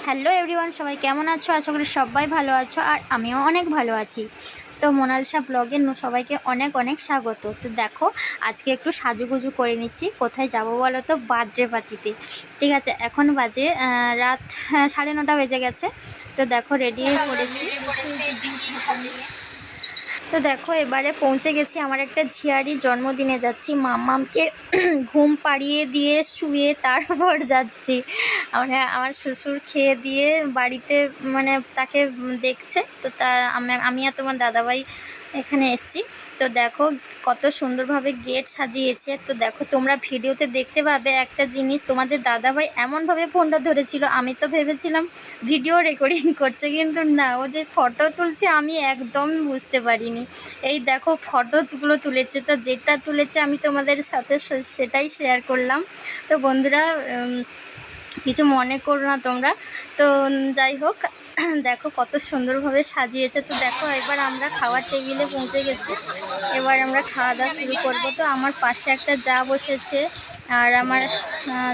Hello everyone, সবাই কেমন আছো? আশা করি সবাই ভালো আছো আর আমিও অনেক ভালো আছি। তো মোনালিসা ব্লগে সবাইকে অনেক অনেক স্বাগত। তো দেখো, আজকে একটু সাজুগুজু করে নিচ্ছি। কোথায় যাব বলো তো? বার্থডে পার্টিতে। ঠিক আছে, এখন বাজে রাত 9:30 বেজে গেছে। তো দেখো রেডি করেছি। তো দেখো এবারে পৌঁছে গেছি, আমার একটা ঝিয়ারির জন্মদিনে যাচ্ছি। মাম্মামকে ঘুম পাড়িয়ে দিয়ে শুয়ে তারপর যাচ্ছি। আমার শ্বশুর খেয়ে দিয়ে বাড়িতে মানে তাকে দেখছে। তো আমি আর তোমার দাদাভাই এখানে এসছি। তো দেখো কত সুন্দরভাবে গেট সাজিয়েছে। তো দেখো তোমরা ভিডিওতে দেখতে পাবে একটা জিনিস, তোমাদের দাদাভাই এমনভাবে ফোনটা ধরেছিল, আমি তো ভেবেছিলাম ভিডিও রেকর্ডিং করছে, কিন্তু না, ও যে ফটো তুলছে আমি একদম বুঝতে পারিনি। এই দেখো ফটোগুলো তুলেছে, তো যেটা তুলেছে আমি তোমাদের সাথে সেটাই শেয়ার করলাম। তো বন্ধুরা কিছু মনে করো না তোমরা। তো যাই হোক, দেখো কত সুন্দরভাবে সাজিয়েছে। তো দেখো এবার আমরা খাওয়ার টেবিলে পৌঁছে গেছি। এবার আমরা খাওয়া দাওয়া শুরু করব। তো আমার পাশে একটা জা বসেছে আর আমার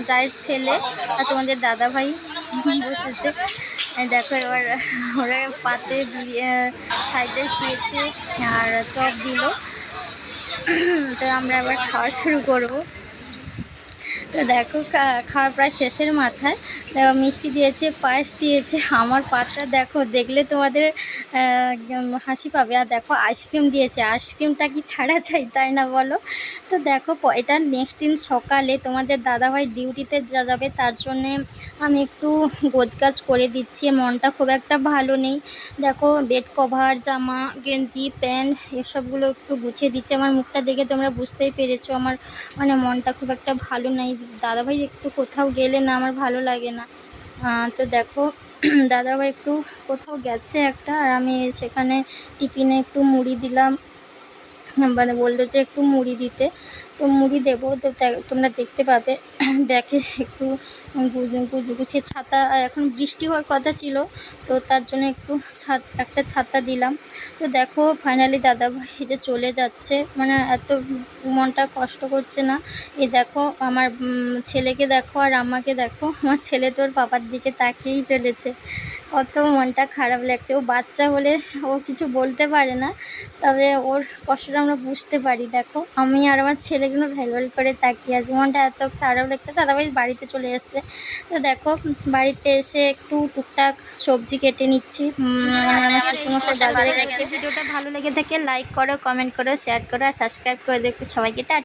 জায়ের ছেলে আর তোমাদের দাদাভাই বসেছে। দেখো এবার ওরা পাতে ফ্রাইড রাইস দিয়েছে আর চপ দিল। তো আমরা এবার খাওয়া শুরু করব। তো দেখো খাওয়ার প্রায় শেষের মাথায় মিষ্টি দিয়েছে, পায়েস দিয়েছে। আমার পাতটা দেখো, দেখলে তোমাদের হাসি পাবে। আর দেখো আইসক্রিম দিয়েছে, আইসক্রিমটা কি ছাড়া চাই, তাই না বলো? তো দেখো এটা নেক্সট দিন সকালে তোমাদের দাদাভাই ডিউটিতে যাবে, তার জন্যে আমি একটু গোছগাছ করে দিচ্ছি। মনটা খুব একটা ভালো নেই। দেখো বেড কভার, জামা, গেঞ্জি, প্যান্ট এসবগুলো একটু গুছিয়ে দিচ্ছি। আমার মুখটা দেখে তোমরা বুঝতেই পেরেছো আমার মানে মনটা খুব একটা ভালো নাই। দাদাভাই একটু কোথাও গেলে না আমার ভালো লাগে না। তো দেখো দাদাভাই একটু কোথাও গেছে একটা, আর আমি সেখানে টিফিনে একটু মুড়ি দিলাম। মানে বললো যে একটু মুড়ি দিতে, তো মুড়ি দেবো। তো তোমরা দেখতে পাবে ব্যাগে একটু গুছিয়ে ছাতা, এখন বৃষ্টি হওয়ার কথা ছিল, তো তার জন্য একটু একটা ছাতা দিলাম। তো দেখো ফাইনালি দাদাভাই যে চলে যাচ্ছে, মানে এত মনটা কষ্ট করছে না। এই দেখো আমার ছেলেকে দেখো আর আমাকে দেখো। আমার ছেলে তোর বাবার দিকে তাকিয়েই চলেছে, কত মনটা খারাপ লাগছে। ও বাচ্চা হলে ও কিছু বলতে পারে না, তবে ওর কষ্টটা আমরা বুঝতে পারি। দেখো আমি আর আমার ছেলেগুলো ভ্যালভ্যাল করে তাকিয়ে আছি, মনটা এত খারাপ লাগছে। দাদাভাই বাড়িতে চলে এসছে। তো দেখো বাড়িতে এসে একটু টুকটাক সবজি কেটে নিচ্ছি। ভিডিওটা ভালো লেগে থাকে লাইক করো, কমেন্ট করো, শেয়ার করো আর সাবস্ক্রাইব করে দেখো। সবাইকে টাটা।